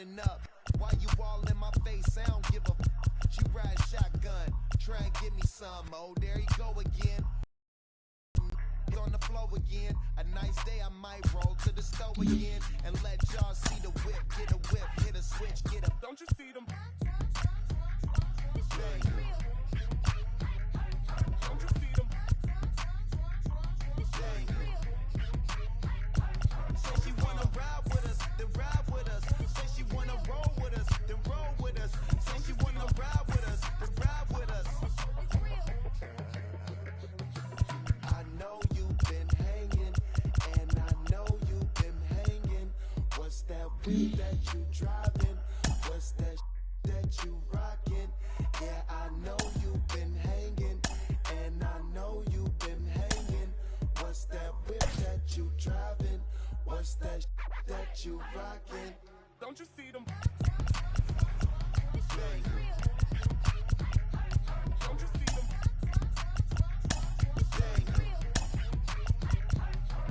Turn up. Why you all in my face? I don't give a She ride shotgun. Try and give me some. Oh, there you go again. On the flow again. A nice day, I might roll to the store again and let y'all see the whip. Get a whip, hit a switch, get up. Don't you see them? Don't you see them? Say she wanna ride with us, then ride with us. Say she wanna roll with us, then roll with us. Say she wanna ride with us, then ride with us. I know you've been hanging, and I know you've been hanging. What's that weed that you driving? What's that that you rocking? Yeah, I know you've been hanging, and I know you've been hanging. What's that whip that you driving? What's that that you rocking? Don't you see them? Don't you see them?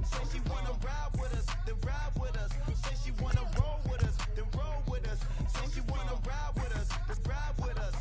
Say she wanna ride with us, then ride with us. Say she wanna roll with us, then roll with us. Say she wanna ride with us, then ride with us.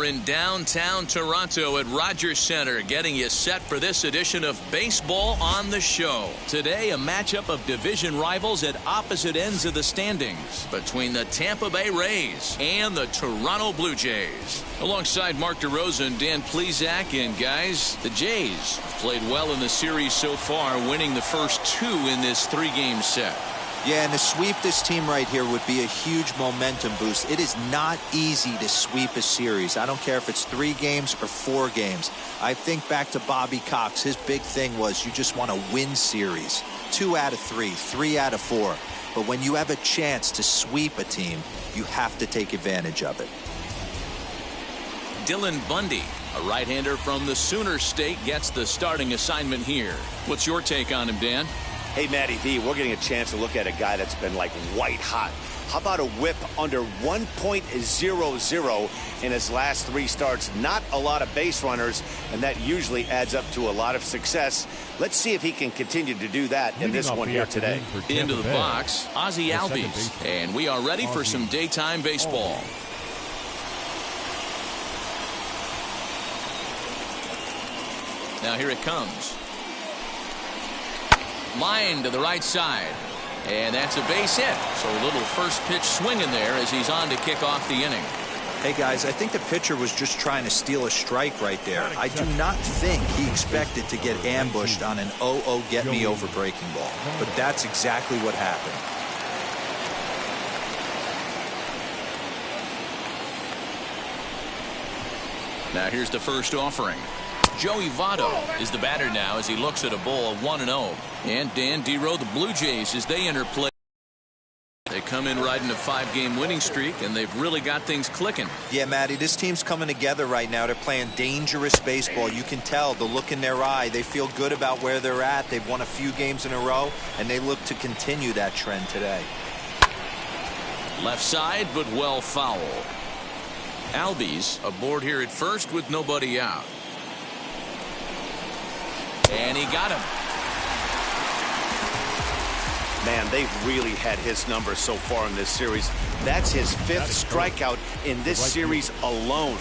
In downtown Toronto at Rogers Centre, getting you set for this edition of Baseball on the Show. Today, a matchup of division rivals at opposite ends of the standings between the Tampa Bay Rays and the Toronto Blue Jays. Alongside Mark DeRosa and Dan Plesac, and guys, the Jays have played well in the series so far, winning the first two in this three-game set. Yeah, and to sweep this team right here would be a huge momentum boost. It is not easy to sweep a series. I don't care if it's 3 games or 4 games. I think back to Bobby Cox. His big thing was you just want to win series. 2 out of 3, 3 out of 4. But when you have a chance to sweep a team, you have to take advantage of it. Dylan Bundy, a right-hander from the Sooner State, gets the starting assignment here. What's your take on him, Dan? Hey, Matty V, we're getting a chance to look at a guy that's been like white hot. How about a whip under 1.00 in his last 3 starts? Not a lot of base runners, and that usually adds up to a lot of success. Let's see if he can continue to do that in this one here today. Into the box, Ozzie Albies, and we are ready for some daytime baseball. Now here it comes. Line to the right side, and that's a base hit. So a little first pitch swing in there as he's on to kick off the inning. Hey guys, I think the pitcher was just trying to steal a strike right there. I do not think he expected to get ambushed on an 0-0 get me over breaking ball, but that's exactly what happened. Now here's the first offering. Joey Votto is the batter now as he looks at a ball of 1-0. And Dan Dero, the Blue Jays, as they enter play. They come in riding a 5-game winning streak, and they've really got things clicking. Yeah, Matty, this team's coming together right now. They're playing dangerous baseball. You can tell the look in their eye. They feel good about where they're at. They've won a few games in a row, and they look to continue that trend today. Left side, but well foul. Albies aboard here at first with nobody out. And he got him. Man, they've really had his number so far in this series. That's his 5th strikeout in this series alone.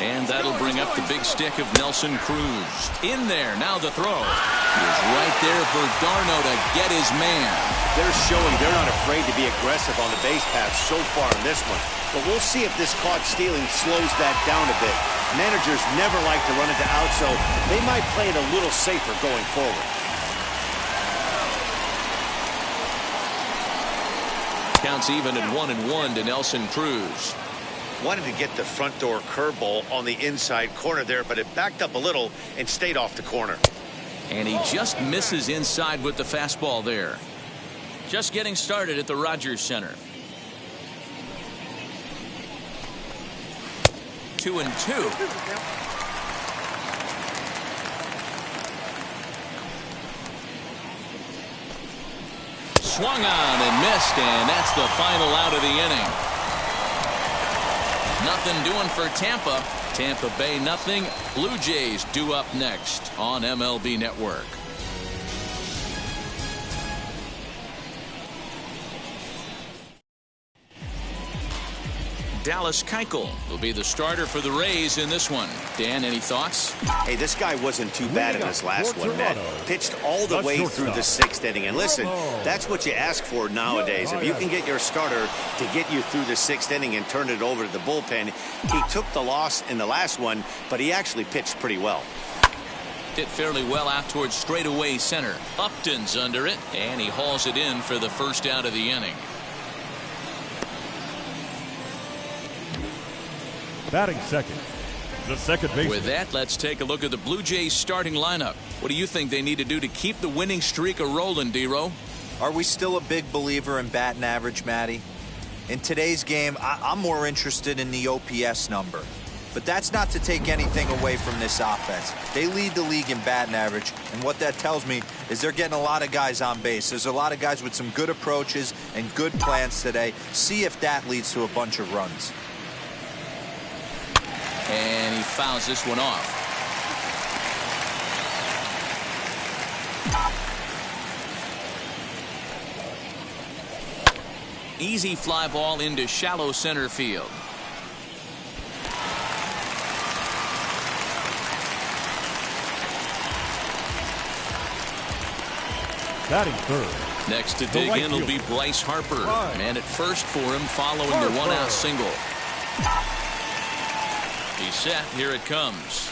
And that'll bring up the big stick of Nelson Cruz. In there, now the throw. He's right there for Darno to get his man. They're showing they're not afraid to be aggressive on the base path so far in this one. But we'll see if this caught stealing slows that down a bit. Managers never like to run into out, so they might play it a little safer going forward. Counts even at 1-1 to Nelson Cruz. Wanted to get the front door curveball on the inside corner there, but it backed up a little and stayed off the corner. And he just misses inside with the fastball there. Just getting started at the Rogers Center. 2-2. Swung on and missed, and that's the final out of the inning. Nothing doing for Tampa. Tampa Bay nothing. Blue Jays due up next on MLB Network. Dallas Keuchel will be the starter for the Rays in this one. Dan, any thoughts? Hey, this guy wasn't too bad in this last one, man. Pitched all the way through the 6th inning. And listen, that's what you ask for nowadays. If you can get your starter to get you through the 6th inning and turn it over to the bullpen, he took the loss in the last one, but he actually pitched pretty well. Hit fairly well out towards straightaway center. Upton's under it, and he hauls it in for the first out of the inning. Batting second, the second baseman. With that, let's take a look at the Blue Jays starting lineup. What do you think they need to do to keep the winning streak a-rolling, D-Row? Are we still a big believer in batting average, Matty? In today's game, I'm more interested in the OPS number. But that's not to take anything away from this offense. They lead the league in batting average, and what that tells me is they're getting a lot of guys on base. There's a lot of guys with some good approaches and good plans today. See if that leads to a bunch of runs. And he fouls this one off. Easy fly ball into shallow center field. Batting third. Next to dig in will be Bryce Harper. Man at first for him following the one-out single. He's set. Here it comes.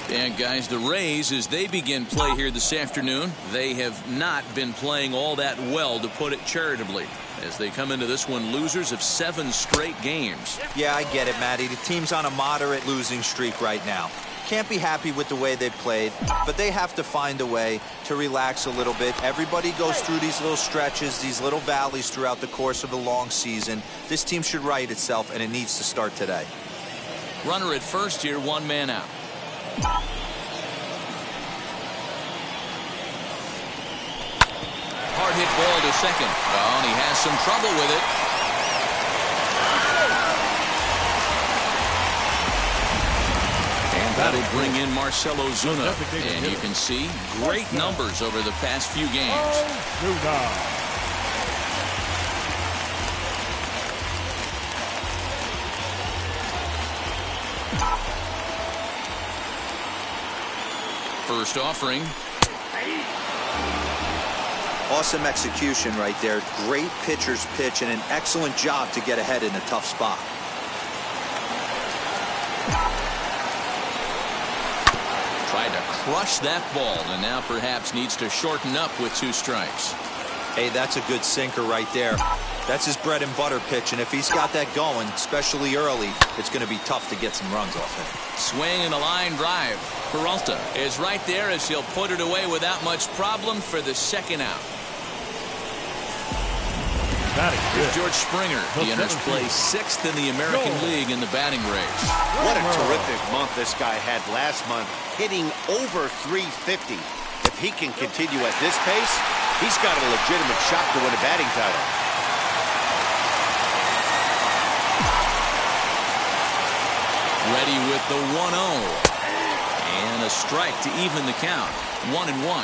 And guys, the Rays, as they begin play here this afternoon, they have not been playing all that well, to put it charitably, as they come into this one losers of 7 straight games. Yeah, I get it, Matty. The team's on a moderate losing streak right now. Can't be happy with the way they played, but they have to find a way to relax a little bit. Everybody goes through these little stretches, these little valleys throughout the course of the long season. This team should right itself, and it needs to start today. Runner at first here, 1 man out. Hard hit ball to second. Well, and he has some trouble with it. That'll bring in Marcell Ozuna, and you can see great numbers over the past few games. First offering. Awesome execution right there. Great pitcher's pitch and an excellent job to get ahead in a tough spot. Tried to crush that ball, and now perhaps needs to shorten up with 2 strikes. Hey, that's a good sinker right there. That's his bread and butter pitch, and if he's got that going, especially early, it's going to be tough to get some runs off it. Swing and a line drive. Peralta is right there as he'll put it away without much problem for the second out. Here's George Springer. He enters play 6th in the American League in the batting race. What a terrific month this guy had last month, hitting over 350. If he can continue at this pace, he's got a legitimate shot to win a batting title. Ready with the 1-0. And a strike to even the count. 1-1.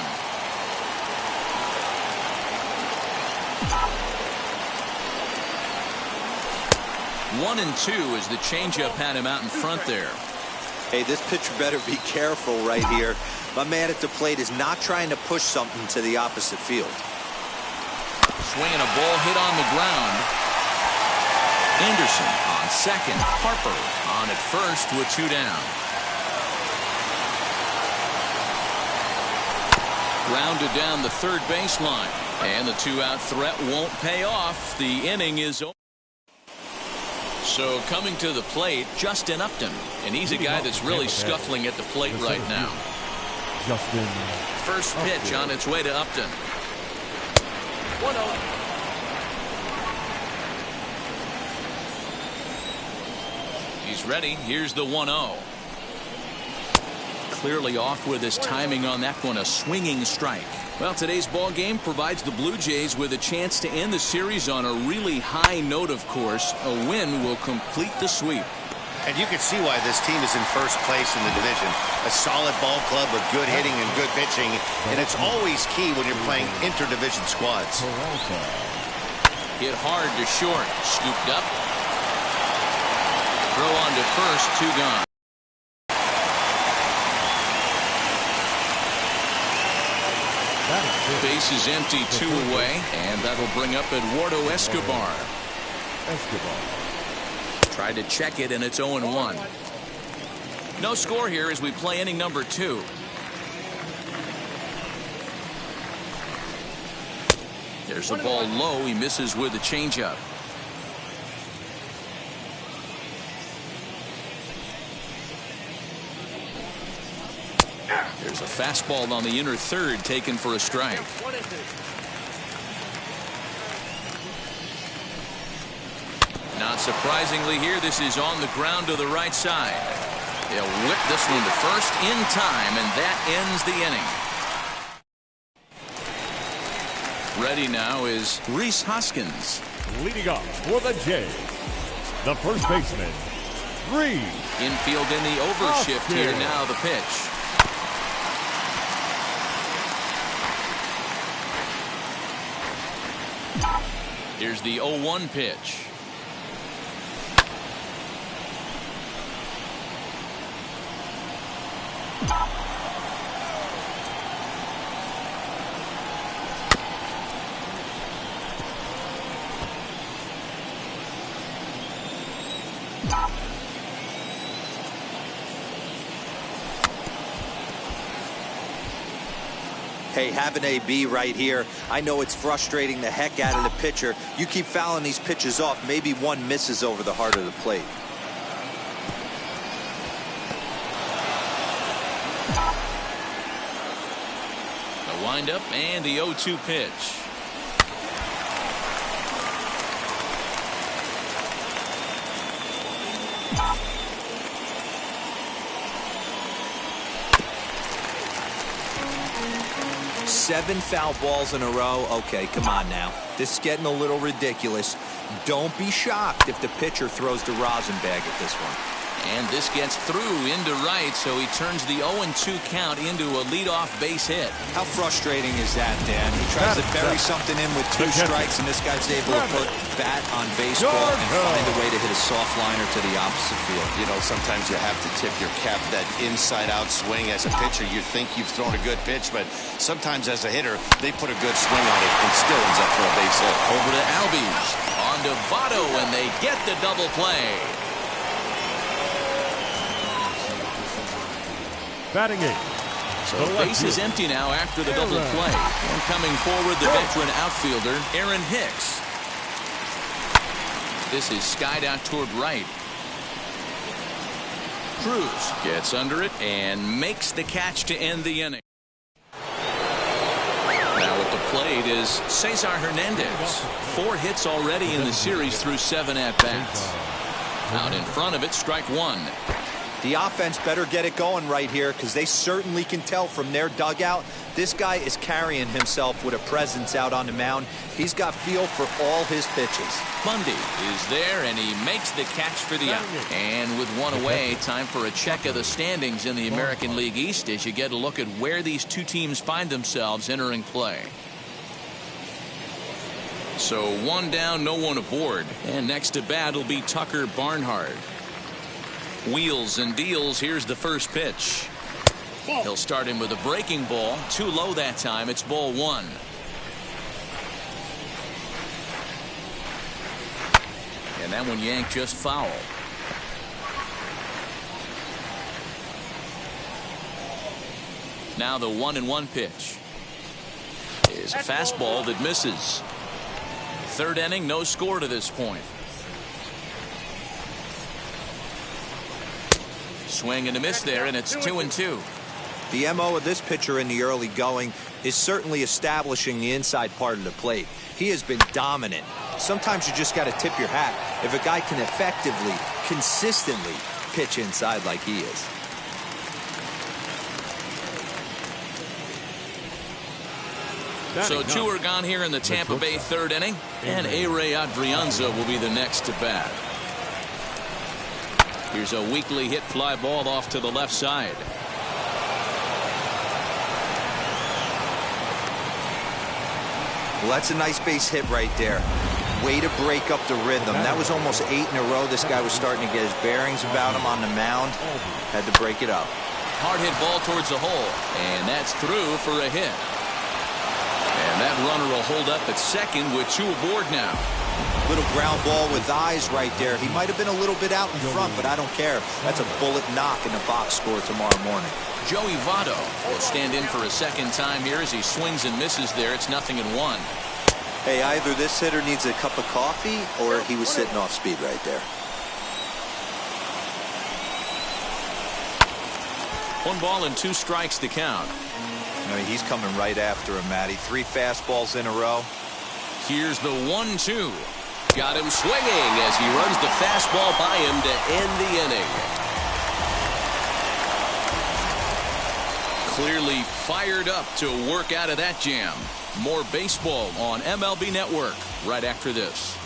One and two as the changeup had him out in front there. Hey, this pitcher better be careful right here. My man at the plate is not trying to push something to the opposite field. Swinging a ball hit on the ground. Anderson on second. Harper on at first with 2 down. Grounded down the third baseline. And the 2-out threat won't pay off. The inning is over. So coming to the plate, Justin Upton. And he's a guy that's really scuffling at the plate right now. Justin. First pitch on its way to Upton. 1-0. He's ready. Here's the 1-0. Clearly off with his timing on that one. A swinging strike. Well, today's ball game provides the Blue Jays with a chance to end the series on a really high note, of course. A win will complete the sweep. And you can see why this team is in first place in the division. A solid ball club with good hitting and good pitching. And it's always key when you're playing interdivision squads. Hit hard to short. Scooped up. Throw on to first. 2 gone. Base is empty, 2 away, and that'll bring up Eduardo Escobar. Tried to check it, and it's 0-1. No score here as we play inning number 2. There's a ball low. He misses with a changeup. There's a fastball on the inner third taken for a strike. Not surprisingly here, this is on the ground to the right side. They'll whip this one to first in time, and that ends the inning. Ready now is Rhys Hoskins. Leading off for the Jays, the first baseman, Rhys. Infield in the overshift here now, the pitch. Here's the 0-1 pitch. Hey, have an AB right here. I know it's frustrating the heck out of the pitcher. You keep fouling these pitches off, maybe one misses over the heart of the plate. The windup and the 0-2 pitch. Seven foul balls in a row. Okay, come on now. This is getting a little ridiculous. Don't be shocked if the pitcher throws the rosin bag at this one. And this gets through into right, so he turns the 0-2 count into a leadoff base hit. How frustrating is that, Dan? He tries to bury something in with 2 strikes, and this guy's able to put bat on baseball and find a way to hit a soft liner to the opposite field. You know, sometimes you have to tip your cap. That inside-out swing as a pitcher, you think you've thrown a good pitch, but sometimes as a hitter, they put a good swing on it and still ends up for a base hit. Over to Albies. On to Votto, and they get the double play. Batting 8. So the base is empty now after the double play. And coming forward, the veteran outfielder, Aaron Hicks. This is skied out toward right. Cruz gets under it and makes the catch to end the inning. Now with the plate is Cesar Hernandez. 4 hits already in the series through 7 at-bats. Out in front of it, strike 1. The offense better get it going right here, because they certainly can tell from their dugout this guy is carrying himself with a presence out on the mound. He's got feel for all his pitches. Bundy is there, and he makes the catch for the out. And with 1 away, time for a check of the standings in the American League East as you get a look at where these two teams find themselves entering play. So 1 down, no one aboard. And next to bat will be Tucker Barnhart. Wheels and deals. Here's the first pitch. He'll start him with a breaking ball. Too low that time. It's ball 1. And that one yanked just foul. Now the 1-1 pitch is a fastball that misses. 3rd inning, no score to this point. Swing and a miss there, and it's 2-2. The MO of this pitcher in the early going is certainly establishing the inside part of the plate. He has been dominant. Sometimes you just got to tip your hat if a guy can effectively, consistently pitch inside like he is. So 2 are gone here in the Tampa Bay 3rd inning, and A-Ray Adrianza will be the next to bat. Here's a weakly hit fly ball off to the left side. Well, that's a nice base hit right there. Way to break up the rhythm. That was almost 8 in a row. This guy was starting to get his bearings about him on the mound. Had to break it up. Hard hit ball towards the hole, and that's through for a hit. And that runner will hold up at second with 2 aboard now. Little ground ball with eyes right there. He might have been a little bit out in front, but I don't care. That's a bullet knock in the box score tomorrow morning. Joey Votto will stand in for a second time here as he swings and misses there. It's 0-1. Hey, either this hitter needs a cup of coffee or he was sitting off speed right there. 1 ball and 2 strikes to count. I mean, he's coming right after him, Matty. 3 fastballs in a row. Here's the 1-2. Got him swinging as he runs the fastball by him to end the inning. Clearly fired up to work out of that jam. More baseball on MLB Network right after this.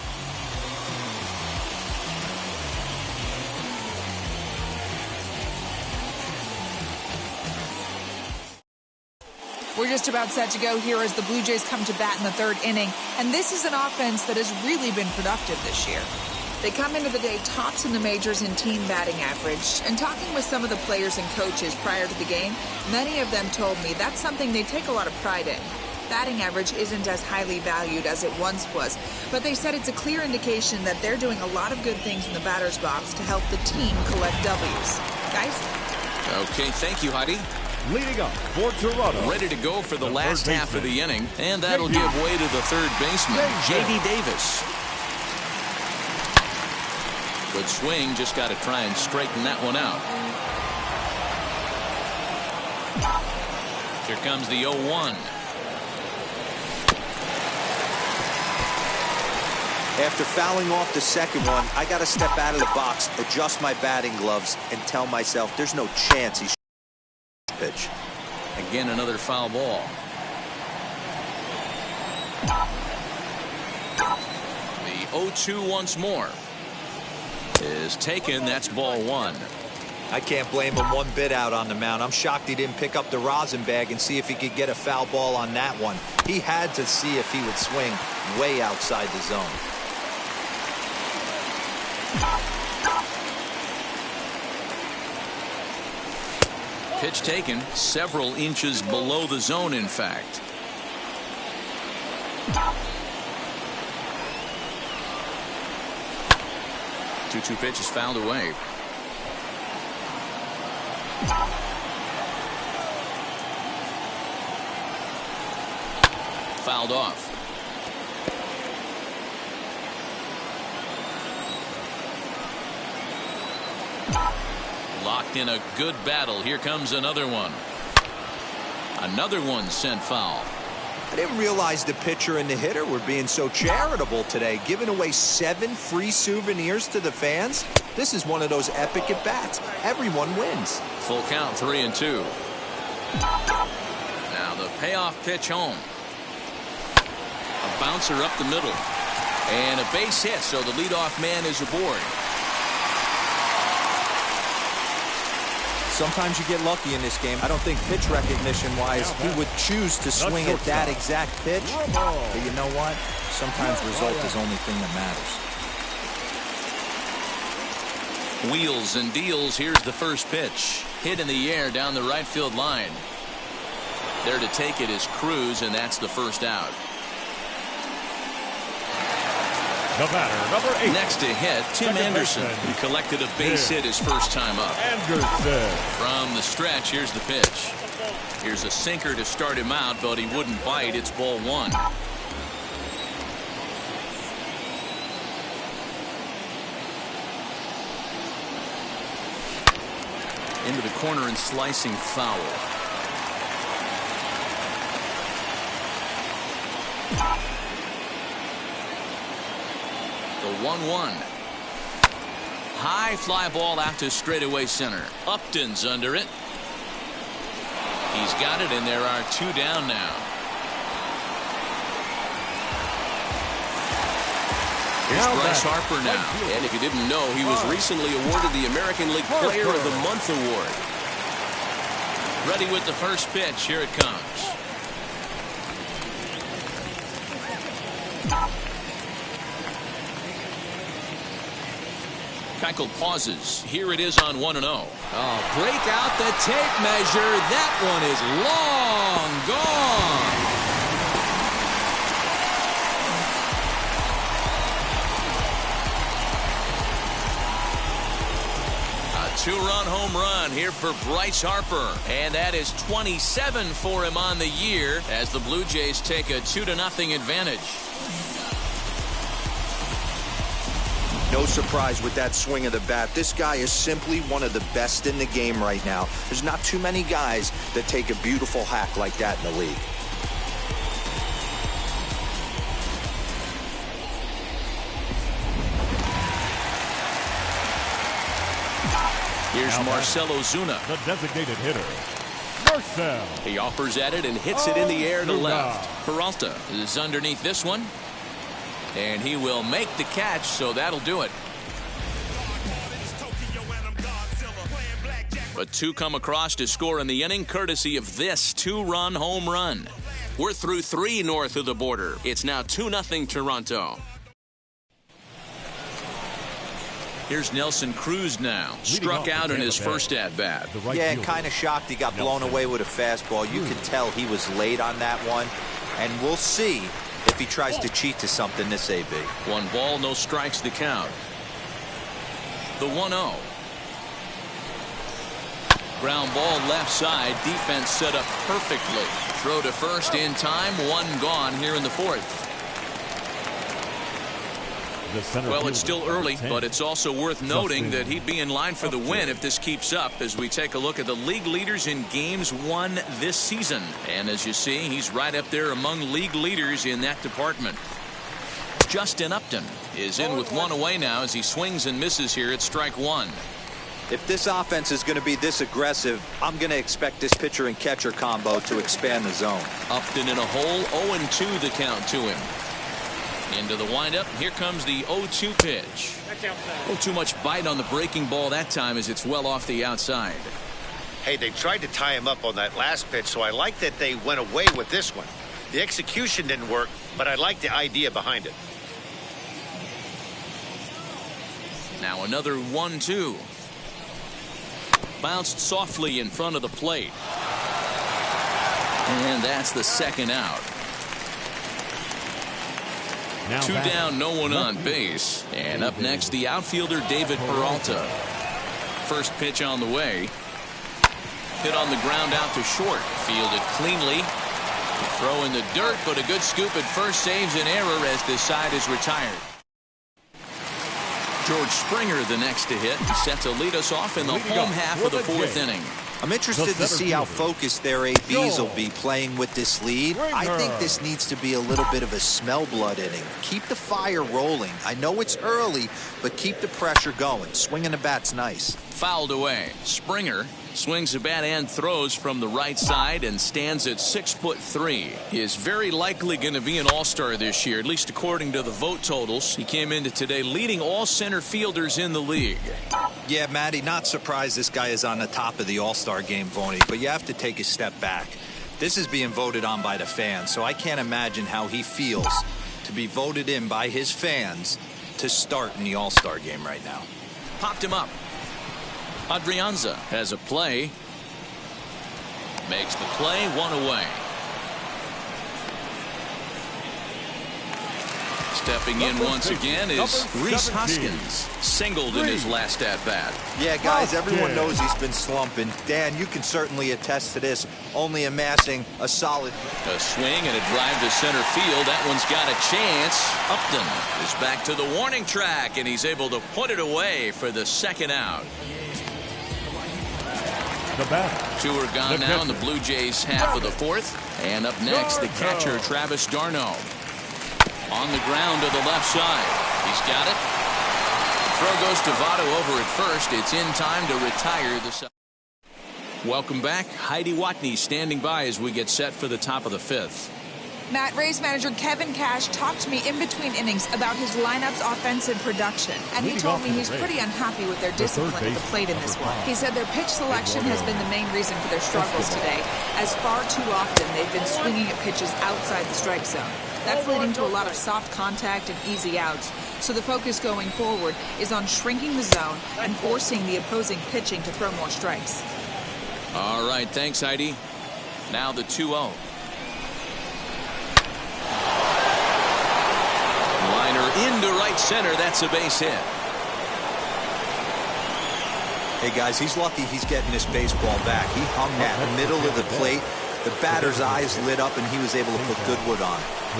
We're just about set to go here as the Blue Jays come to bat in the 3rd inning. And this is an offense that has really been productive this year. They come into the day tops in the majors in team batting average. And talking with some of the players and coaches prior to the game, many of them told me that's something they take a lot of pride in. Batting average isn't as highly valued as it once was, but they said it's a clear indication that they're doing a lot of good things in the batter's box to help the team collect W's. Guys? Okay, thank you, Heidi. Leading up for Toronto. Ready to go for the last half of the inning, and that'll give way to the 3rd baseman, J.D. Davis. Good swing, just got to try and straighten that one out. Here comes the 0-1. After fouling off the second one, I got to step out of the box, adjust my batting gloves, and tell myself there's no chance he's pitch. Again, another foul ball. The 0-2 once more is taken. That's ball 1. I can't blame him one bit out on the mound. I'm shocked he didn't pick up the rosin bag and see if he could get a foul ball on that one. He had to see if he would swing way outside the zone. Pitch taken several inches below the zone, in fact. Two pitch is fouled away. Fouled off. Locked in a good battle. Here comes another one. Another one sent foul. I didn't realize the pitcher and the hitter were being so charitable today, giving away 7 free souvenirs to the fans. This is one of those epic at-bats. Everyone wins. Full count, 3-2. Now the payoff pitch home. A bouncer up the middle. And a base hit, so the leadoff man is aboard. Sometimes you get lucky in this game. I don't think pitch recognition-wise he would choose to swing at that exact pitch. But you know what? Sometimes result is the only thing that matters. Wheels and deals. Here's the first pitch. Hit in the air down the right field line. There to take it is Cruz, and that's the first out. The batter, number 8. Next to hit, Tim Anderson, who collected a base hit his first time up. Anderson. From the stretch, here's the pitch. Here's a sinker to start him out, but he wouldn't bite. It's ball 1. Into the corner and slicing foul. The 1-1. High fly ball out to straightaway center. Upton's under it. He's got it, and there are 2 down now. Here's Bryce Harper now. And if you didn't know, he was recently awarded the American League Player of the Month award. Ready with the first pitch. Here it comes. Keuchel pauses. Here it is on 1-0. Oh, break out the tape measure. That one is long gone. A 2-run home run here for Bryce Harper. And that is 27 for him on the year as the Blue Jays take a 2-0 advantage. No surprise with that swing of the bat. This guy is simply one of the best in the game right now. There's not too many guys that take a beautiful hack like that in the league. Here's Marcell Ozuna. The designated hitter, Marcell. He offers at it and hits it in the air to left. Peralta is underneath this one. And he will make the catch, so that'll do it. But 2 come across to score in the inning, courtesy of this 2-run home run. We're through 3 north of the border. It's now 2-0 Toronto. Here's Nelson Cruz now. Struck out in his first at-bat. Yeah, kind of shocked he got blown away with a fastball. You can tell he was late on that one. And we'll see if he tries to cheat to something this AB. 1 ball, no strikes to count. The 1-0. Ground ball left side. Defense set up perfectly. Throw to first in time. 1 gone here in the 4th. Well, it's still early, but it's also worth noting that he'd be in line for the win if this keeps up as we take a look at the league leaders in games won this season. And as you see, he's right up there among league leaders in that department. Justin Upton is in with 1 away now as he swings and misses here at strike 1. If this offense is going to be this aggressive, I'm going to expect this pitcher and catcher combo to expand the zone. Upton in a hole, 0-2 the count to him. Into the windup. Here comes the 0-2 pitch. A little too much bite on the breaking ball that time as it's well off the outside. Hey, they tried to tie him up on that last pitch, so I like that they went away with this one. The execution didn't work, but I like the idea behind it. Now another 1-2. Bounced softly in front of the plate. And that's the second out. Now 2 down, no one on base. And up next, the outfielder David Peralta. First pitch on the way. Hit on the ground out to short. Fielded cleanly. Throw in the dirt, but a good scoop at first saves an error as this side is retired. George Springer the next to hit. Set to lead us off in the home half of the 4th inning. I'm interested to see how focused their ABs will be playing with this lead. I think this needs to be a little bit of a smell blood inning. Keep the fire rolling. I know it's early, but keep the pressure going. Swinging the bat's nice. Fouled away. Springer swings the bat and throws from the right side and stands at 6'3". He is very likely going to be an all-star this year, at least according to the vote totals. He came into today leading all center fielders in the league. Yeah, Matty, not surprised this guy is on the top of the all-star game voting, but you have to take a step back. This is being voted on by the fans, so I can't imagine how he feels to be voted in by his fans to start in the all-star game right now. Popped him up. Adrianza has a play. Makes the play, one away. Stepping in once again is Rhys Hoskins. Singled in his last at-bat. Yeah, guys, everyone knows he's been slumping. Dan, you can certainly attest to this, only amassing a solid... A swing and a drive to center field. That one's got a chance. Upton is back to the warning track, and he's able to put it away for the second out. Two are gone now in the Blue Jays half of the fourth. And up next, the catcher, Travis d'Arnaud. On the ground to the left side. He's got it. Throw goes to Votto over at first. It's in time to retire the side. Welcome back. Heidi Watney standing by as we get set for the top of the fifth. Matt, Rays manager Kevin Cash talked to me in between innings about his lineup's offensive production, and he told me he's pretty unhappy with their discipline at the plate in this one. He said their pitch selection has been the main reason for their struggles today, as far too often they've been swinging at pitches outside the strike zone. That's leading to a lot of soft contact and easy outs. So the focus going forward is on shrinking the zone and forcing the opposing pitching to throw more strikes. All right, thanks, Heidi. Now the 2-0. Liner into right center. That's a base hit. Hey, guys, he's lucky he's getting this baseball back. He hung that middle of the plate. The batter's eyes lit up, and he was able to put Goodwood on.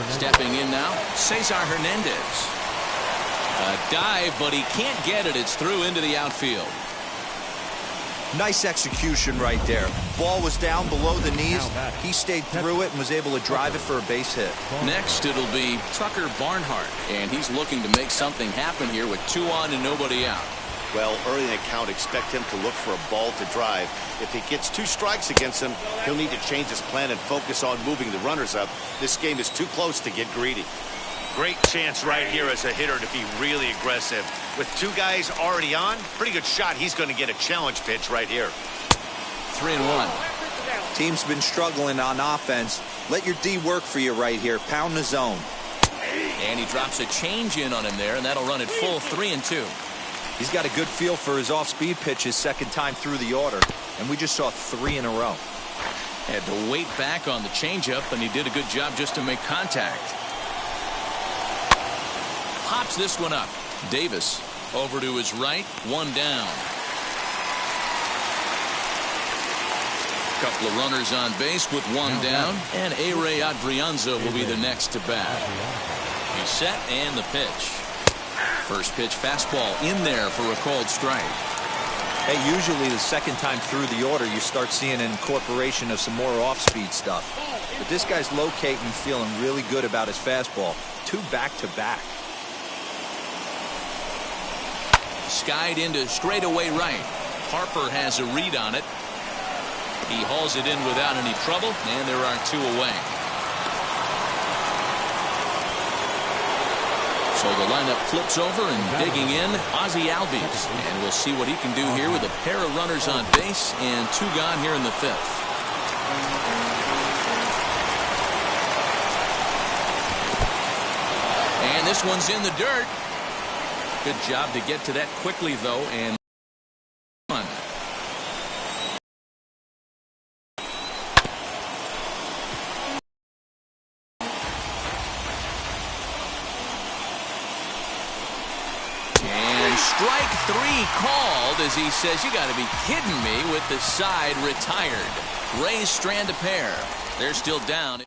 Stepping in now, Cesar Hernandez. A dive, but he can't get it. It's through into the outfield. Nice execution right there. Ball was down below the knees. He stayed through it and was able to drive it for a base hit. Next, it'll be Tucker Barnhart, and he's looking to make something happen here with 2 on and nobody out. Well, early in the count, expect him to look for a ball to drive. If he gets 2 strikes against him, he'll need to change his plan and focus on moving the runners up. This game is too close to get greedy. Great chance right here as a hitter to be really aggressive. With 2 guys already on, pretty good shot. He's going to get a challenge pitch right here. 3-1. Team's been struggling on offense. Let your D work for you right here. Pound the zone. And he drops a change in on him there, and that'll run it full 3-2. He's got a good feel for his off-speed pitch his second time through the order, and we just saw 3 in a row. Had to wait back on the changeup, and he did a good job just to make contact. Pops this one up. Davis over to his right, 1 down. Couple of runners on base with 1 down, and A-Ray Adrianza will be the next to bat. He's set and the pitch. First pitch fastball in there for a called strike. Hey, usually the second time through the order you start seeing an incorporation of some more off-speed stuff. But this guy's locating and feeling really good about his fastball. 2 back-to-back. Skied into straightaway right. Harper has a read on it. He hauls it in without any trouble, and there are 2 away. So the lineup flips over and digging in, Ozzie Albies. And we'll see what he can do here with a pair of runners on base and 2 gone here in the 5th. And this one's in the dirt. Good job to get to that quickly, though, and one. And strike 3 called as he says, you got to be kidding me, with the side retired. Rays strand a pair. They're still down.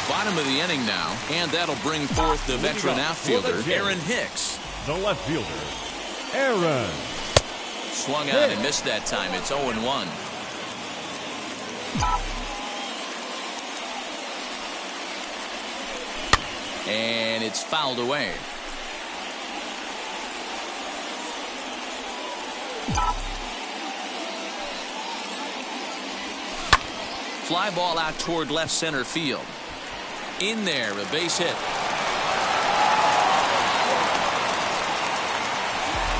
Bottom of the inning now, and that'll bring forth the veteran outfielder, Aaron Hicks. The left fielder, Aaron Swung out and missed that time. It's 0-1. And it's fouled away. Fly ball out toward left center field. In there, a base hit.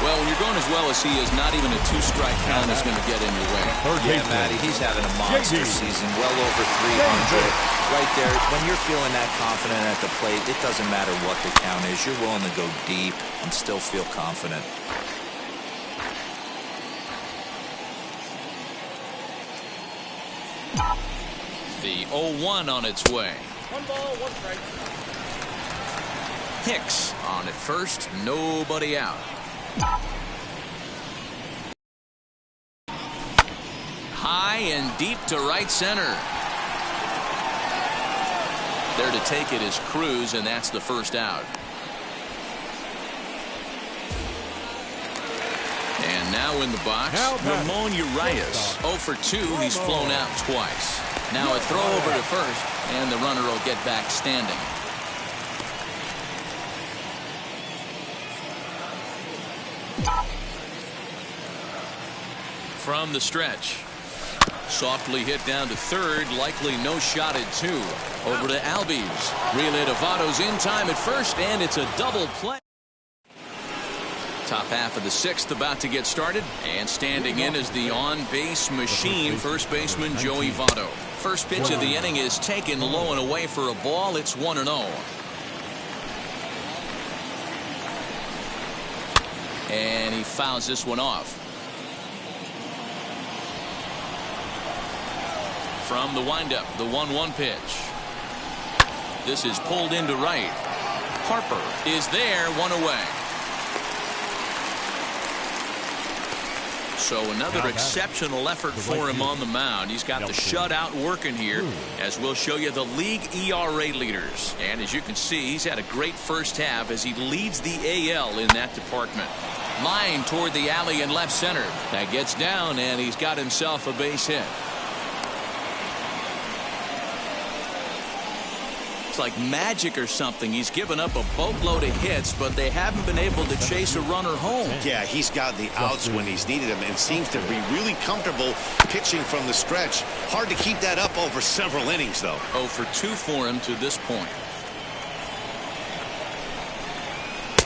Well, when you're going as well as he is, not even a 2-strike count is going to get in your way. Yeah, Matty, he's having a monster season, well over 300. Right there, when you're feeling that confident at the plate, it doesn't matter what the count is. You're willing to go deep and still feel confident. The 0-1 on its way. 1 ball, 1 strike. Hicks on at first, nobody out. High and deep to right center. There to take it is Cruz, and that's the first out. And now in the box, Ramon Urias. 0 for 2. He's flown out twice. Now a throw over to first, and the runner will get back standing. From the stretch. Softly hit down to third, likely no shot at 2. Over to Albies. Relay to Votto's in time at first, and it's a double play. Top half of the 6th about to get started, and standing in is the on-base machine, first baseman Joey Votto. First pitch of the inning is taken low and away for a ball. It's 1-0. And he fouls this one off. From the windup, the 1-1 pitch. This is pulled into right. Harper is there, 1 away. So another exceptional effort for him on the mound. He's got the shutout working here, as we'll show you the league ERA leaders. And as you can see, he's had a great first half as he leads the AL in that department. Line toward the alley in left center. That gets down, and he's got himself a base hit. It's like magic or something. He's given up a boatload of hits, but they haven't been able to chase a runner home. Yeah, he's got the outs when he's needed them and seems to be really comfortable pitching from the stretch. Hard to keep that up over several innings, though. 0 for 2 for him to this point.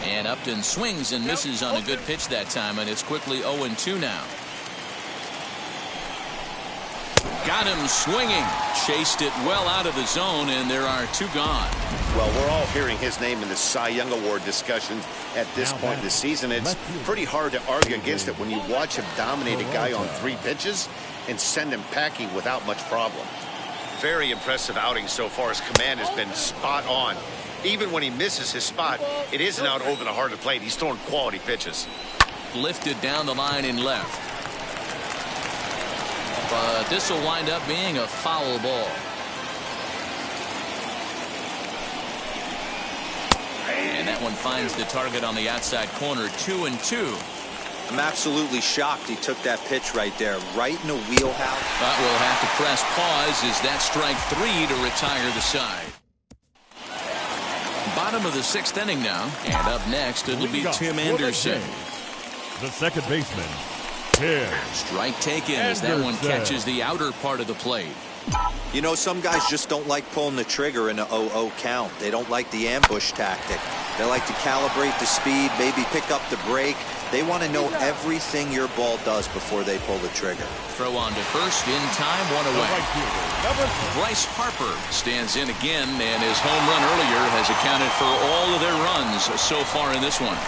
And Upton swings and misses on a good pitch that time, and it's quickly 0-2 now. Got him swinging. Chased it well out of the zone, and there are 2 gone. Well, we're all hearing his name in the Cy Young Award discussions at this point in the season. It's pretty hard to argue against it when you watch him dominate a guy on 3 pitches and send him packing without much problem. Very impressive outing so far. His command has been spot on. Even when he misses his spot, it isn't out over the heart of the plate. He's throwing quality pitches. Lifted down the line in left. But this will wind up being a foul ball. And that one finds the target on the outside corner. 2-2. I'm absolutely shocked he took that pitch right there, right in the wheelhouse. But we'll have to press pause as that strike 3 to retire the side. Bottom of the 6th inning now. And up next, it'll be Tim Anderson. The second baseman. Strike taken as that one catches the outer part of the plate. You know, some guys just don't like pulling the trigger in a 0-0 count. They don't like the ambush tactic. They like to calibrate the speed, maybe pick up the break. They want to know everything your ball does before they pull the trigger. Throw on to first, in time, 1 away. Bryce Harper stands in again, and his home run earlier has accounted for all of their runs so far in this one.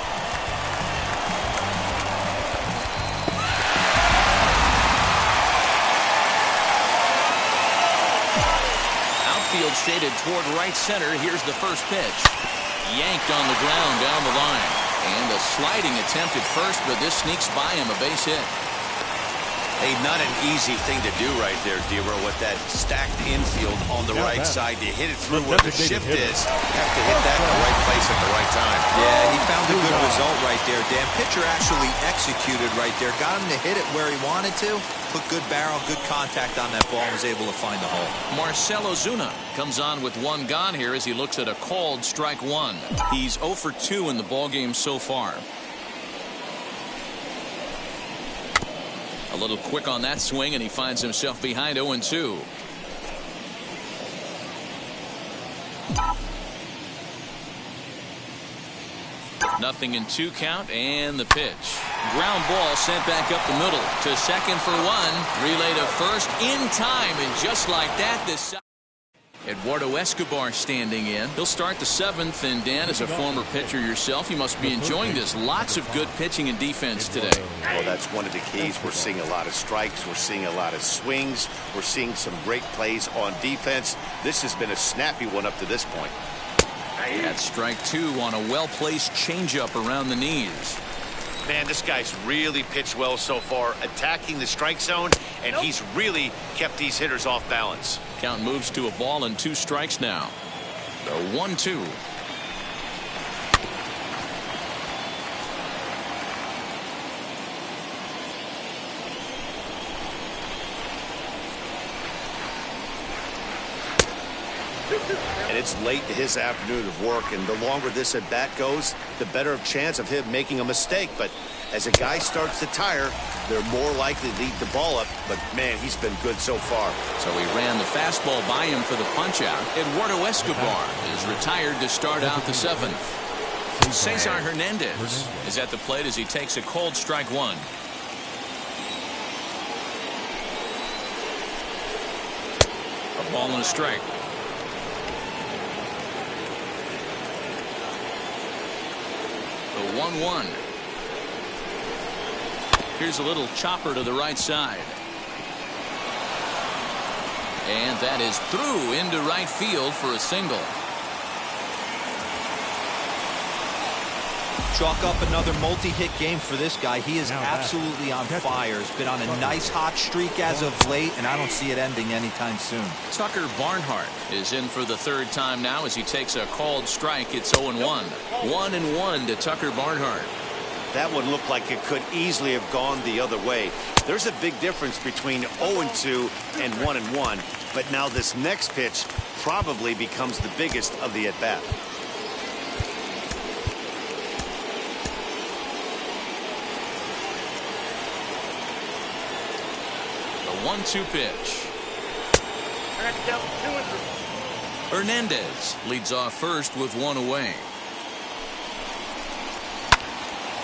Outfield shaded toward right center. Here's the first pitch. Yanked on the ground down the line. And a sliding attempt at first, but this sneaks by him, a base hit. Hey, not an easy thing to do right there, D-Row, with that stacked infield on the right side. You hit it through where the shift is. You have to hit that in the right place at the right time. Yeah, he found a good result right there, Dan. Pitcher actually executed right there. Got him to hit it where he wanted to. Put good barrel, good contact on that ball, and was able to find the hole. Marcell Ozuna comes on with one gone here as he looks at a called strike one. He's 0 for 2 in the ballgame so far. A little quick on that swing, and he finds himself behind 0-2. Nothing in 2 count, and the pitch. Ground ball sent back up the middle to second for 1. Relay to first in time, and just like that, this Eduardo Escobar standing in. He'll start the 7th, and Dan, as a former pitcher yourself, you must be enjoying this. Lots of good pitching and defense today. Well, that's one of the keys. We're seeing a lot of strikes. We're seeing a lot of swings. We're seeing some great plays on defense. This has been a snappy one up to this point. That's strike 2 on a well-placed changeup around the knees. Man, this guy's really pitched well so far, attacking the strike zone, and he's really kept these hitters off balance. Count moves to a ball and 2 strikes now. The 1-2. And it's late in his afternoon of work, and the longer this at bat goes, the better of chance of him making a mistake. But as a guy starts to tire, they're more likely to lead the ball up. But man, he's been good so far. So he ran the fastball by him for the punch out. Eduardo Escobar is retired to start out the 7th. Cesar Hernandez is at the plate as he takes a called strike 1. A ball and a strike. The 1-1. Here's a little chopper to the right side. And that is through into right field for a single. Chalk up another multi-hit game for this guy. He is absolutely on fire. He's been on a nice hot streak as of late, and I don't see it ending anytime soon. Tucker Barnhart is in for the 3rd time now as he takes a called strike. It's 0-1. 1-1 to Tucker Barnhart. That one looked like it could easily have gone the other way. There's a big difference between 0-2 and 1-1, but now this next pitch probably becomes the biggest of the at-bat. The 1-2 pitch. Hernandez leads off first with 1 away.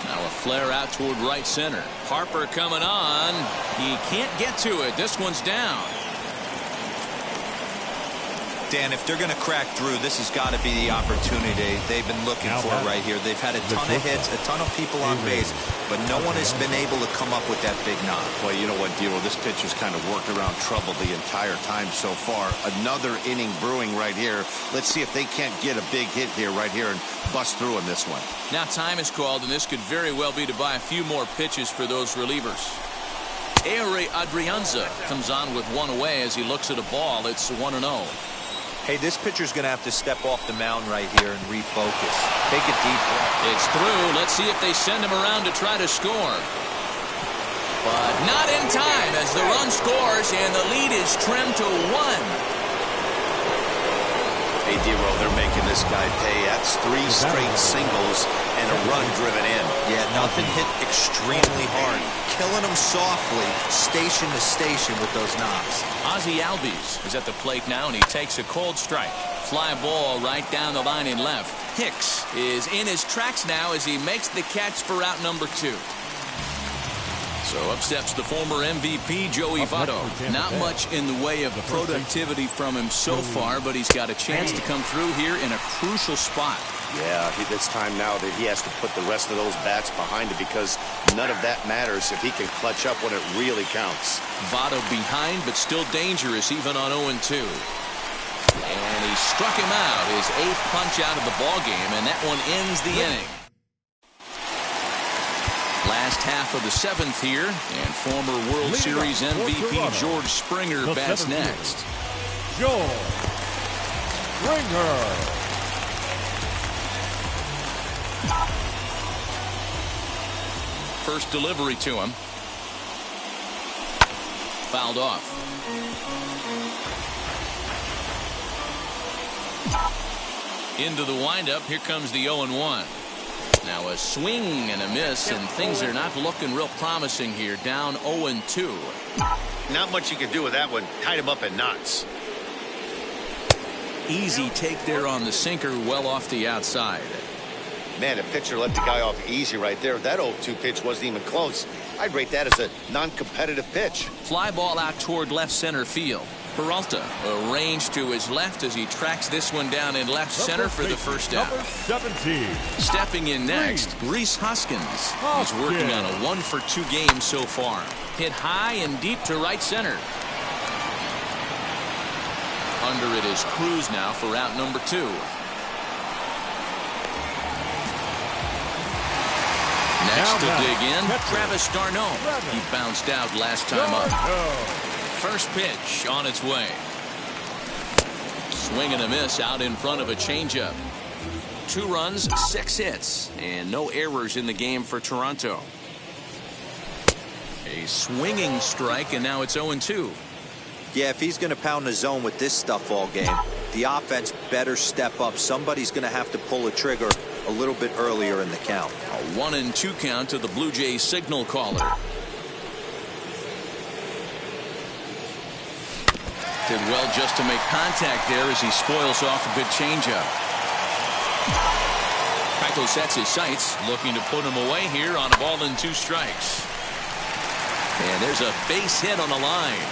Now a flare out toward right center. Harper coming on. He can't get to it. This one's down. Dan, if they're going to crack through, this has got to be the opportunity they've been looking for right here. They've had a ton of hits, a ton of people on base, but no one has been able to come up with that big knock. Well, you know what, Dero, this pitcher's kind of worked around trouble the entire time so far. Another inning brewing right here. Let's see if they can't get a big hit here right here and bust through in this one. Now time is called, and this could very well be to buy a few more pitches for those relievers. Ehire Adrianza comes on with 1 away as he looks at a ball. It's 1-0. Hey, this pitcher's going to have to step off the mound right here and refocus. Take a deep breath. It's through. Let's see if they send him around to try to score. But not in time as the run scores and the lead is trimmed to 1. Hey, Dero, they're making this guy pay. That's 3 straight singles and a run driven in. Yeah, nothing hit extremely hard. Killing them softly, station to station with those knocks. Ozzie Albies is at the plate now, and he takes a cold strike. Fly ball right down the line in left. Hicks is in his tracks now as he makes the catch for out number 2. So up steps the former MVP, Joey Votto. Not much in the way of productivity from him so far, but he's got a chance to come through here in a crucial spot. Yeah, it's time now that he has to put the rest of those bats behind him because none of that matters if he can clutch up when it really counts. Votto behind, but still dangerous even on 0-2. And he struck him out, his 8th punch out of the ballgame, and that one ends the inning. Last half of the 7th here, and former World Series MVP George Springer bats next. George Springer. First delivery to him. Fouled off. Into the windup. Here comes the 0-1. Now a swing and a miss, and things are not looking real promising here. Down 0-2. Not much you can do with that one. Tied him up in knots. Easy take there on the sinker, well off the outside. Man, a pitcher let the guy off easy right there. That 0-2 pitch wasn't even close. I'd rate that as a non-competitive pitch. Fly ball out toward left center field. Peralta arranged to his left as he tracks this one down in left center for the first out. Number 17. Stepping in next, Rhys Hoskins. He's working on a 1-for-2 game so far. Hit high and deep to right center. Under it is Cruz now for out number 2. Next to dig in, Travis d'Arnaud. He bounced out last time up. First pitch on its way. Swing and a miss out in front of a changeup. 2 runs, 6 hits, and no errors in the game for Toronto. A swinging strike, and now it's 0-2. Yeah, if he's going to pound the zone with this stuff all game, the offense better step up. Somebody's going to have to pull a trigger a little bit earlier in the count. A 1-2 count to the Blue Jays signal caller. Did well just to make contact there as he spoils off a good changeup. Keiko sets his sights, looking to put him away here on a ball and 2 strikes. And there's a base hit on the line.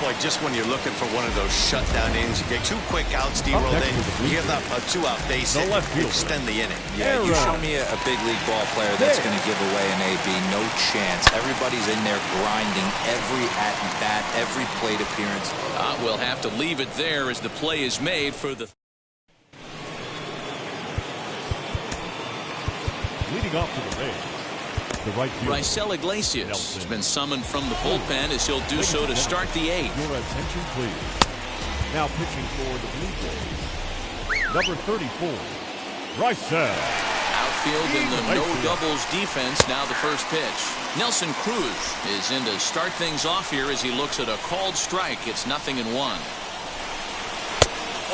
Boy, just when you're looking for one of those shutdown innings, you get 2 quick outs, D-roll, then you give up a 2-out base hit to extend the inning. Yeah, you show me a big league ball player that's going to give away an AB. No chance. Everybody's in there grinding every at-bat, every plate appearance. We'll have to leave it there as the play is made for the... Leading off to the base, the right fielder, Raisel Iglesias has been summoned from the bullpen as he'll do so to start the 8th. Your attention, please. Now pitching for the Blue Jays, number 34, Raisel. Outfield in the no-doubles defense, now the first pitch. Nelson Cruz is in to start things off here as he looks at a called strike. It's 0-1.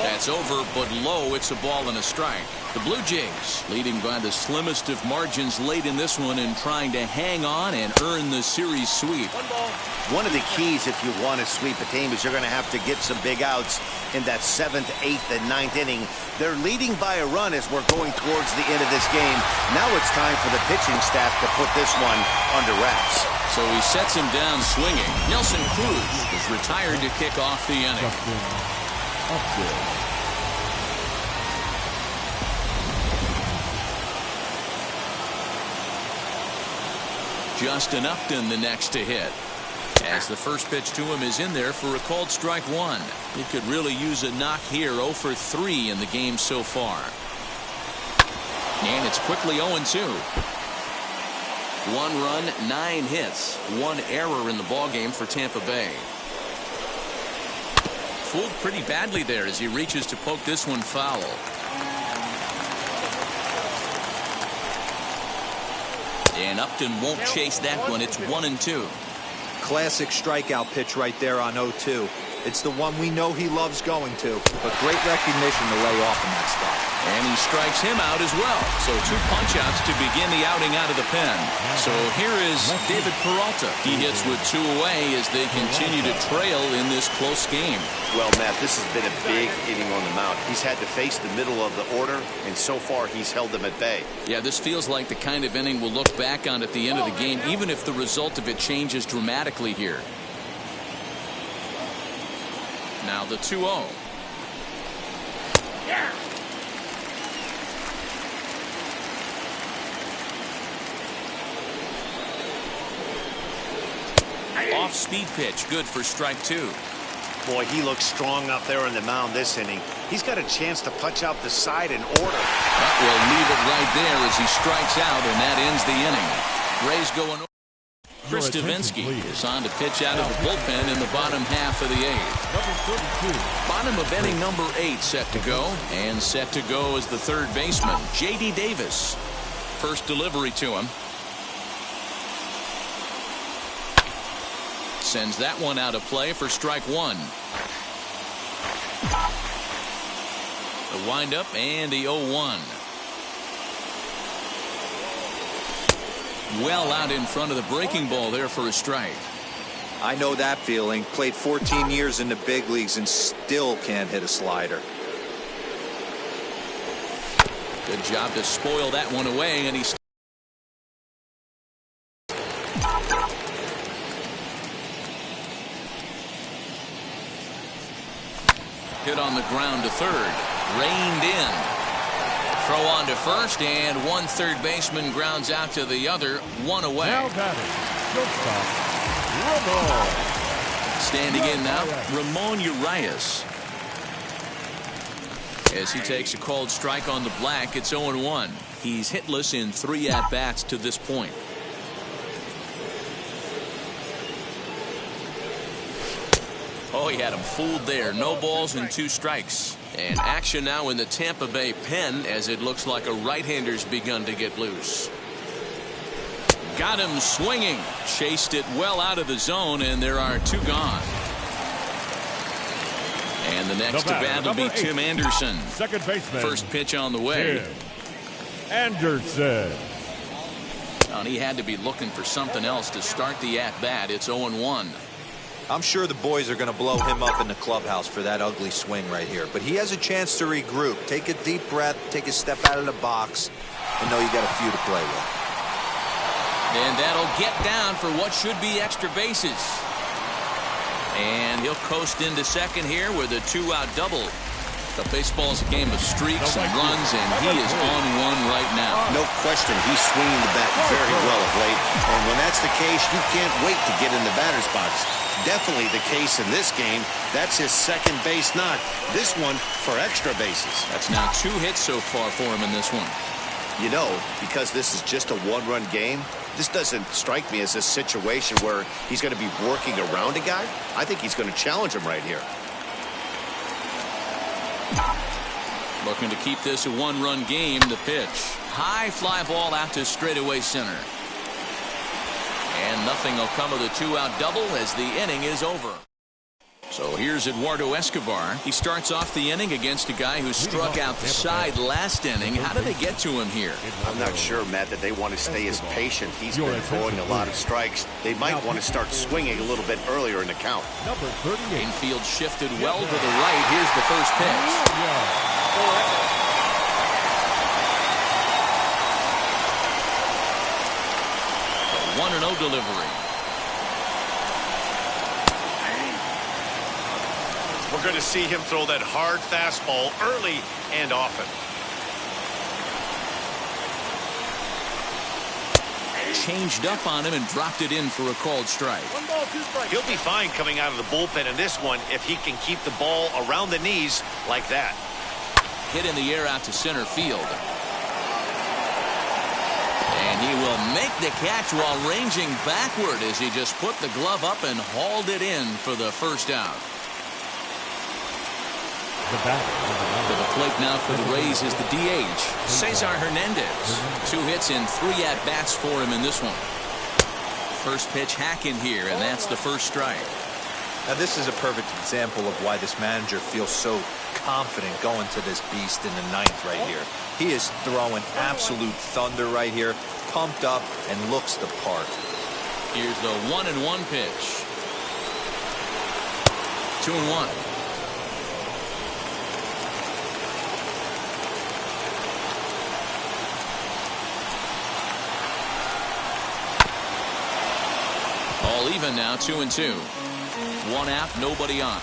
That's over, but low. It's a ball and a strike. The Blue Jays leading by the slimmest of margins late in this one and trying to hang on and earn the series sweep. One of the keys if you want to sweep a team is you're going to have to get some big outs in that 7th, 8th, and 9th inning. They're leading by a run as we're going towards the end of this game. Now it's time for the pitching staff to put this one under wraps. So he sets him down swinging. Nelson Cruz is retired to kick off the inning. Justin Upton the next to hit. As the first pitch to him is in there for a called strike 1. He could really use a knock here. 0 for 3 in the game so far. And it's quickly 0-2. 1 run, 9 hits, 1 error in the ballgame for Tampa Bay. Fooled pretty badly there as he reaches to poke this one foul. And Upton won't chase that one. It's 1-2. Classic strikeout pitch right there on 0-2. It's the one we know he loves going to, but great recognition to lay off in that spot. And he strikes him out as well. So 2 punch-outs to begin the outing out of the pen. So here is David Peralta. He hits with 2 away as they continue to trail in this close game. Well, Matt, this has been a big inning on the mound. He's had to face the middle of the order, and so far he's held them at bay. Yeah, this feels like the kind of inning we'll look back on at the end of the game, even if the result of it changes dramatically here. Now the 2-0. Yeah. Off-speed pitch, good for strike 2. Boy, he looks strong up there on the mound this inning. he's got a chance to punch out the side in order. That will leave it right there as he strikes out, and that ends the inning. Rays going. Chris Stavinsky is on to pitch out of the bullpen in the bottom half of the eighth. Bottom of inning number 8 set to go, and set to go is the third baseman, J.D. Davis. First delivery to him. Sends that one out of play for strike 1. The windup and the 0-1. Well out in front of the breaking ball there for a strike. I know that feeling. Played 14 years in the big leagues and still can't hit a slider. Good job to spoil that one away, and he's hit on the ground to third. Reined in. Throw on to first, and one third baseman grounds out to the other, one away. Now batting, shortstop, Ramon. Standing in now, Ramon Urias. As he takes a called strike on the black, it's 0-1. He's hitless in 3 at-bats to this point. Oh, he had him fooled there. No balls and 2 strikes. And action now in the Tampa Bay pen as it looks like a right-hander's begun to get loose. Got him swinging. Chased it well out of the zone, and there are 2 gone. And the next to bat will be Tim Anderson. Second baseman. First pitch on the way. Tim Anderson. And he had to be looking for something else to start the at-bat. It's 0-1. I'm sure the boys are going to blow him up in the clubhouse for that ugly swing right here. But he has a chance to regroup. Take a deep breath, take a step out of the box, and know you got a few to play with. And that'll get down for what should be extra bases. And he'll coast into second here with a 2-out double. The baseball's a game of streaks and runs, and he is on one right now. No question, he's swinging the bat very well of late. And when that's the case, you can't wait to get in the batter's box. Definitely the case in this game. That's his second base knock. This one for extra bases. That's now 2 hits so far for him in this one. You know, because this is just a 1-run game, this doesn't strike me as a situation where he's going to be working around a guy. I think he's going to challenge him right here. Looking to keep this a 1-run game. The pitch. High fly ball out to straightaway center. And nothing will come of the 2-out double as the inning is over. So here's Eduardo Escobar. He starts off the inning against a guy who struck out the side last inning. How did they get to him here? I'm not sure, Matt, that they want to stay as patient. He's been throwing a lot of strikes. They might want to start swinging a little bit earlier in the count. Number 38. Infield shifted well to the right. Here's the first pitch. 1-0 delivery. We're going to see him throw that hard fastball early and often. Changed up on him and dropped it in for a called strike. 1 ball, 2 strikes. He'll be fine coming out of the bullpen in this one if he can keep the ball around the knees like that. Hit in the air out to center field. And he will make the catch while ranging backward as he just put the glove up and hauled it in for the first out. To the plate now for the Rays is the DH, Cesar Hernandez. 2 hits and 3 at-bats for him in this one. First pitch hack in here, and that's the first strike. Now this is a perfect example of why this manager feels so confident going to this beast in the 9th right here. He is throwing absolute thunder right here, pumped up and looks the part. Here's the 1-1 pitch. 2-1. All even now, 2-2. 1 out, nobody on.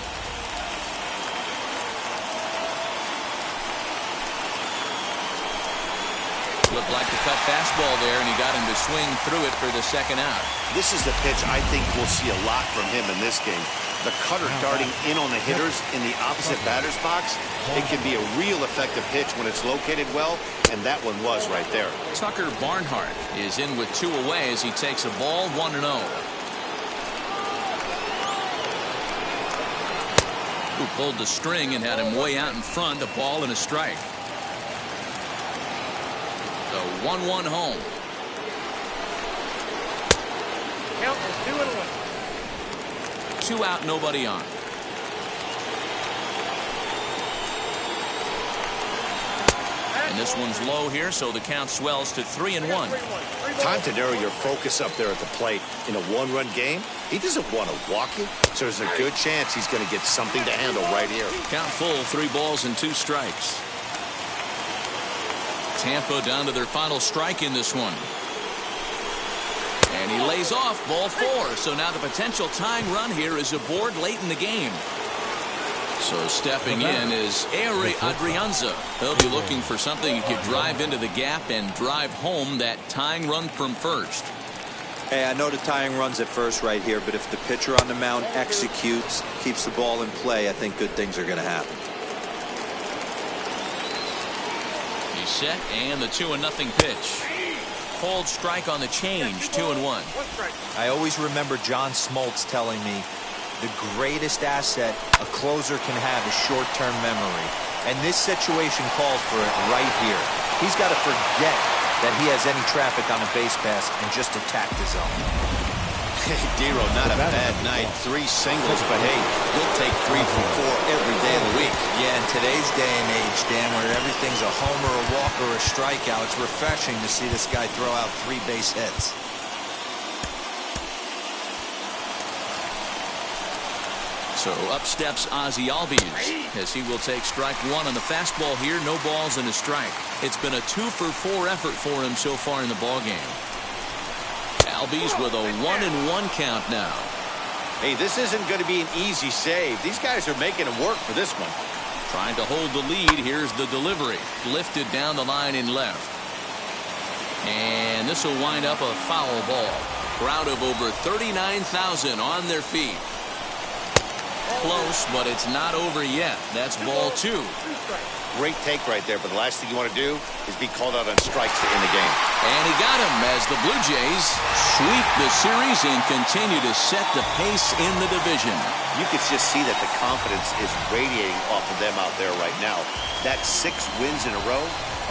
Looked like the cut fastball there, and he got him to swing through it for the second out. This is the pitch I think we'll see a lot from him in this game. The cutter darting in on the hitters in the opposite batter's box. It can be a real effective pitch when it's located well, and that one was right there. Tucker Barnhart is in with 2 away as he takes a ball 1-0. Who pulled the string and had him way out in front, a ball and a strike. The 1-1 home. Count is 2-1. 2 out, nobody on. And this one's low here, so the count swells to 3-1. Time to narrow your focus up there at the plate. In a 1-run game, he doesn't want to walk you, so there's a good chance he's going to get something to handle right here. Count full, 3 balls and 2 strikes. Tampa down to their final strike in this one. And he lays off, ball 4. So now the potential tying run here is aboard late in the game. So stepping in is Ehire Adrianza. He'll be looking for something he could drive into the gap and drive home that tying run from first. Hey, I know the tying run's at first right here, but if the pitcher on the mound executes, keeps the ball in play, I think good things are going to happen. He's set, and the 2-0 pitch. Cold strike on the change, 2-1. I always remember John Smoltz telling me the greatest asset a closer can have is short-term memory. And this situation calls for it right here. He's got to forget that he has any traffic on a base pass and just attack the zone. Hey, Dero, not a bad night. 3 singles, but hey, you'll take 3 from 4 every day of the week. Yeah, in today's day and age, Dan, where everything's a homer, a walk, or a strikeout, it's refreshing to see this guy throw out 3 base hits. So up steps Ozzie Albies as he will take strike 1 on the fastball here. No balls and a strike. It's been a 2-for-4 effort for him so far in the ballgame. Albies with a 1-1 count now. Hey, this isn't going to be an easy save. These guys are making him work for this one. Trying to hold the lead. Here's the delivery. Lifted down the line in left. And this will wind up a foul ball. Crowd of over 39,000 on their feet. Close, but it's not over yet. That's ball 2. Great take right there, but the last thing you want to do is be called out on strikes to end the game. And he got him as the Blue Jays sweep the series and continue to set the pace in the division. You can just see that the confidence is radiating off of them out there right now. That's 6 wins in a row,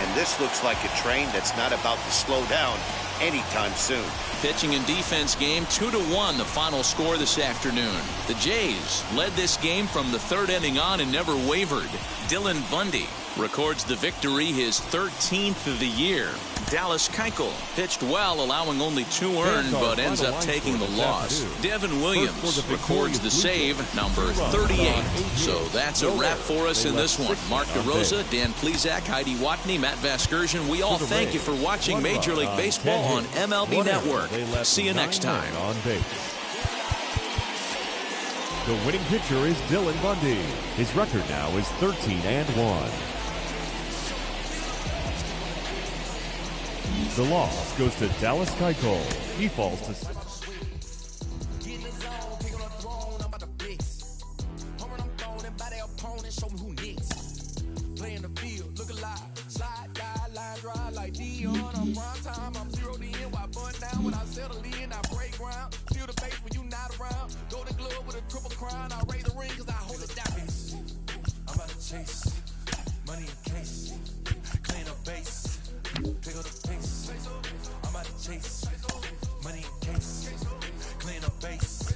and this looks like a train that's not about to slow down anytime soon. Pitching and defense game 2-1, the final score this afternoon. The Jays led this game from the 3rd inning on and never wavered. Dylan Bundy records the victory, his 13th of the year. Dallas Keuchel pitched well, allowing only 2 earned, but ends up taking the loss. Devin Williams records the save, number 38. So that's a wrap for us in this one. Mark DeRosa, Dan Plesac, Heidi Watney, Matt Vasgersian, we all thank you for watching Major League Baseball on MLB Network. See you next time. On base. The winning pitcher is Dylan Bundy. His record now is 13-1. The loss goes to Dallas Keuchel. He falls to... Chase money in case, clean up base, pick up the pace. I'm about to chase money in case, clean up base.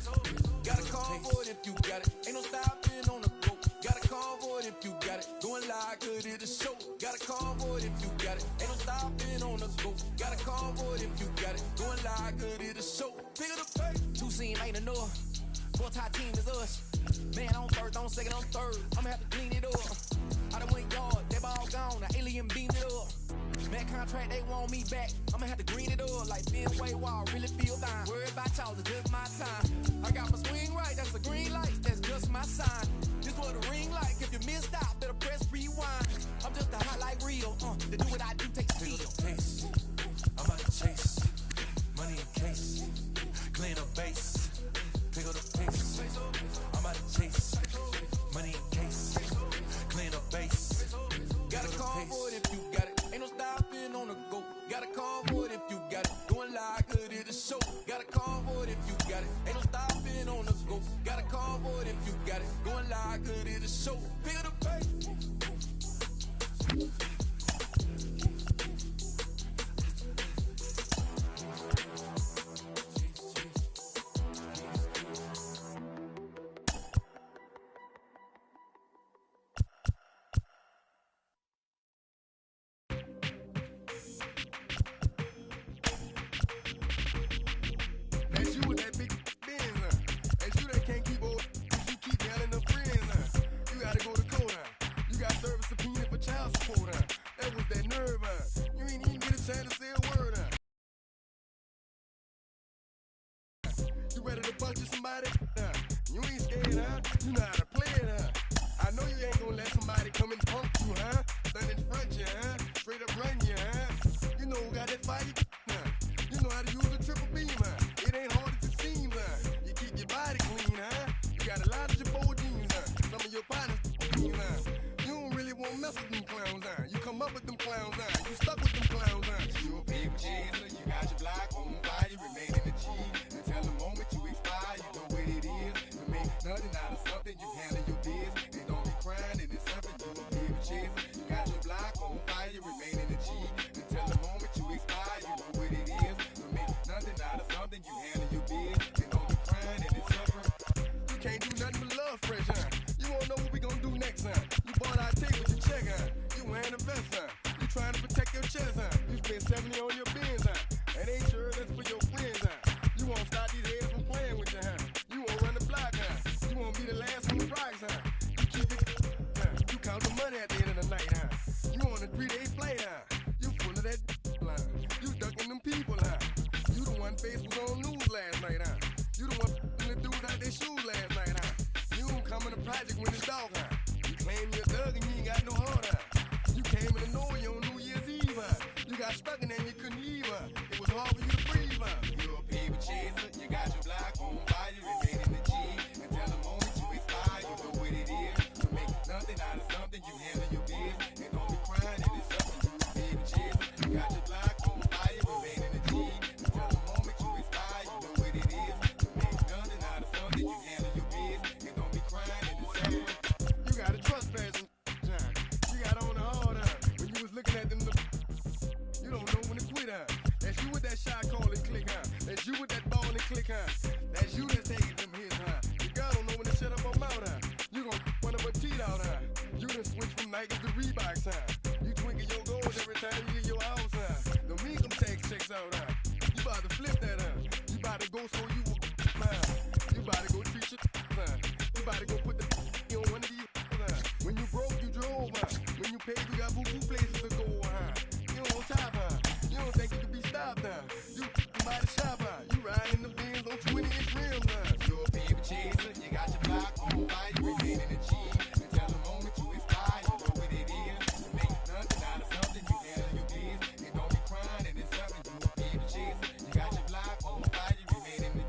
Got a call for it if you got it. Ain't no stopping on the go. Got a call for it if you got it. Going live, good at the show. Got a call for it if you got it. Ain't no stopping on the go. Got a call for it if you got it. Going live, good at the show. Pick up the pace. 2 scene ain't enough. 4-tie team is us. Man, on 3rd, on 2nd, on 3rd. I'ma have to clean it up. I done went yard, they ball gone. The alien beamed it up. Man, contract, they want me back. I'ma have to green it up like Fenway Wall. Really feel fine. Worry about y'all, it's just my time. I got my swing right, that's a green light. That's just my sign. This what a ring like. If you missed out, better press rewind. I'm just a hot like real. To do what I do takes skill. Taste. I'm out to chase. Money in case. Clean up base. Pick up the pace. I'm out to chase. Money in case. Clean up base. Got a call for it if you got it. Ain't no stopping on the go. Got a call for it if you got it. Doing live good at the show. Got a call for it if you got it. Ain't no stopping on the go. Got a call for it if you got it. Going live good at the show. Pick up the pace. That's you with that big Benz, That's you that can't keep old. You keep yelling them friends, You gotta go to court, You got service subpoena for child support, That was that nerve, You ain't even get a chance to say a word, You ready to bust you somebody, You ain't scared, You know how to play it, I know you ain't gonna let somebody come and punk you, Stand in front you, Straight up run you, You know who got that fight, You know how to use a triple beam, It ain't hard as it seems, You keep your body clean, You got a lot of your bold jeans, Some of your partners, You don't really want to mess with them clowns, You come up with them clowns, You stuck with them clowns, You a paper chaser, you got your block on fire, you remain in the G. Until the moment you expire, you know what it is. You make nothing out of something, you handle your biz. They don't be crying, and it's something you a paper chaser. You got your block on fire, you remain in the G. Until the moment you expire, you know what it is. You make nothing out of something, you handle your biz. They don't be crying, and it's suffering. You can't do nothing but love fresh, You won't know what we gonna do next, You bought our tape with your check, You wearing a vest, You trying to protect your chest, You spend 70 on your bins, And ain't sure that's for your friends, You won't stop these heads from playing with you, You won't run the block, You won't be the last on the price, You keep it, You count the money at the end of the night, You on a 3-day flight, You full of that line. You ducking them people, You the one face was on news last night, You the one the dudes out their shoes last night, You don't come in the project when it's dog, You claim you're a thug and you ain't got no heart, You came in the Norway on New Year's Eve, You got stuck in there and you couldn't leave, It was hard for you to breathe, You a paper chaser, you got your block on fire, you remain in the G. Until the moment you expire, you know what it is. You make nothing out of something, you handle your biz. And don't be crying, it is something you a paper chaser. You got your block on fire, you remain in the G. Until the moment you expire, you know what it is. You make nothing out of something, you handle your biz. And don't be crying, it is something. You got a trespass and you got on the hard, when you was looking at them. You don't know when to quit, That's you with that shot call and click, That's you with that ball and click, That's you that's taking them hits, Your girl don't know when to shut up her mouth, You gon' one of her teeth out, You done switch from Nikes to Reeboks, You twinkle your goals every time you leave your house, Don't mean them tax checks out, You about to flip that, You about to go so you will, You about to go treat your, You about to go put the on one of these, When you broke, you drove, When you paid, you got boo-boo places to go, You on top, You don't think you can be stopped, You by the shop, You riding in the Benz on 20-inch rims, You a paper chaser, you got your block on fire, you remain in the G. Until the moment you expire, you know what it is. You make nothing out of something, you handle your biz. And don't be crying, and it's something, you a paper chaser. You got your block on fire, you remain in the G.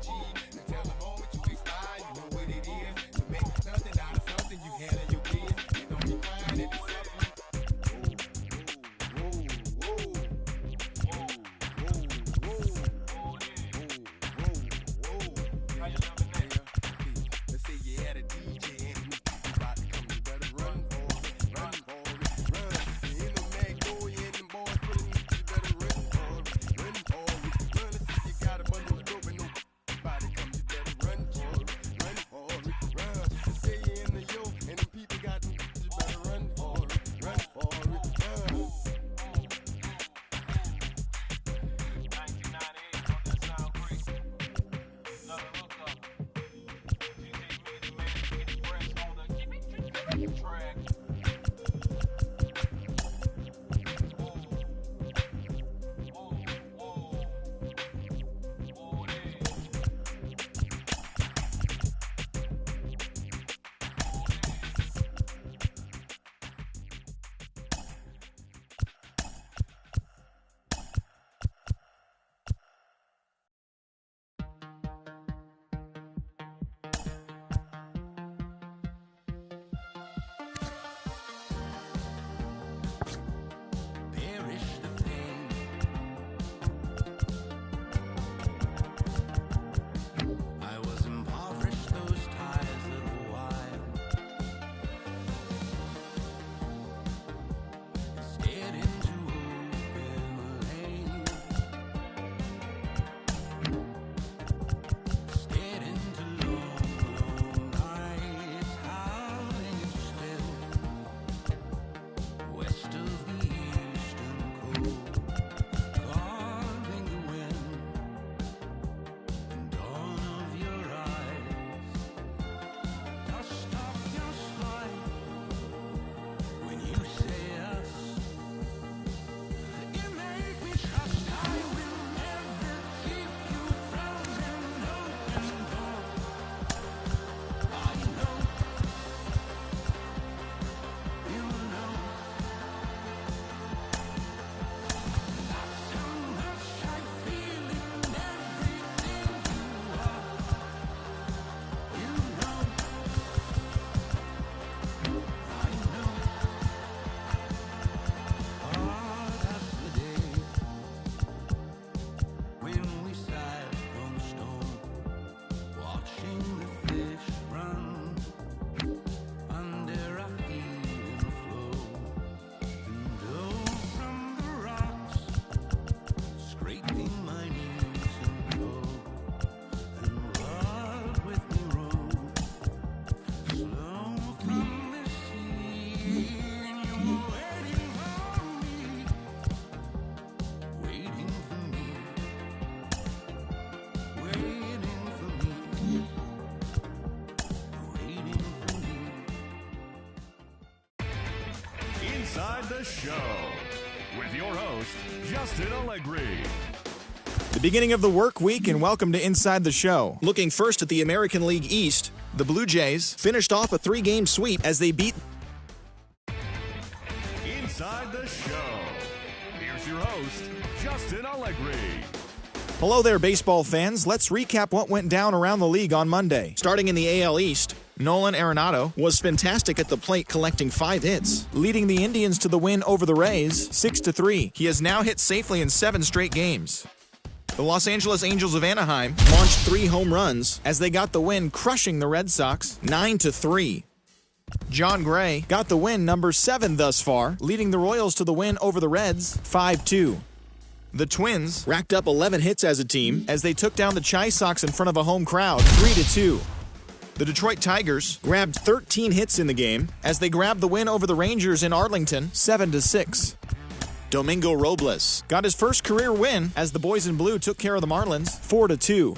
the Show with your host, Justin Allegri. The beginning of the work week, and welcome to Inside the Show. Looking first at the American League East, the Blue Jays finished off a 3-game sweep as they beat Inside the Show. Here's your host, Justin Allegri. Hello there, baseball fans. Let's recap what went down around the league on Monday. Starting in the AL East, Nolan Arenado was fantastic at the plate, collecting 5 hits, leading the Indians to the win over the Rays 6-3. He has now hit safely in 7 straight games. The Los Angeles Angels of Anaheim launched 3 home runs as they got the win, crushing the Red Sox 9-3. John Gray got the win, number 7 thus far, leading the Royals to the win over the Reds 5-2. The Twins racked up 11 hits as a team as they took down the JAYS Sox in front of a home crowd 3-2. The Detroit Tigers grabbed 13 hits in the game as they grabbed the win over the Rangers in Arlington 7-6. Domingo Robles got his first career win as the Boys in Blue took care of the Marlins 4-2.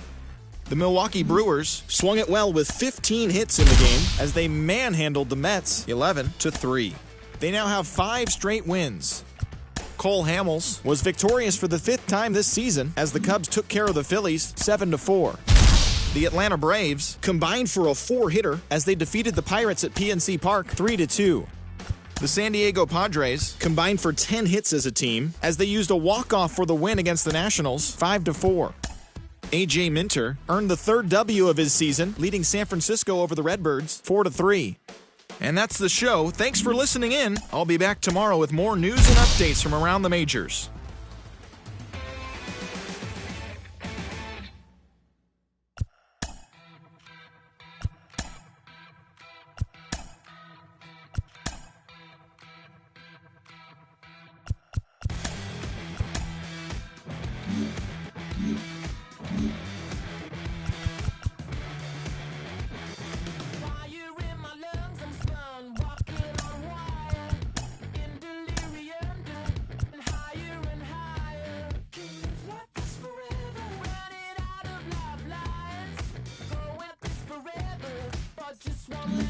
The Milwaukee Brewers swung it well with 15 hits in the game as they manhandled the Mets 11-3. They now have 5 straight wins. Cole Hamels was victorious for the 5th time this season as the Cubs took care of the Phillies 7-4. The Atlanta Braves combined for a 4-hitter as they defeated the Pirates at PNC Park 3-2. The San Diego Padres combined for 10 hits as a team as they used a walk-off for the win against the Nationals 5-4. A.J. Minter earned the 3rd W of his season, leading San Francisco over the Redbirds 4-3. And that's the show. Thanks for listening in. I'll be back tomorrow with more news and updates from around the majors. Just one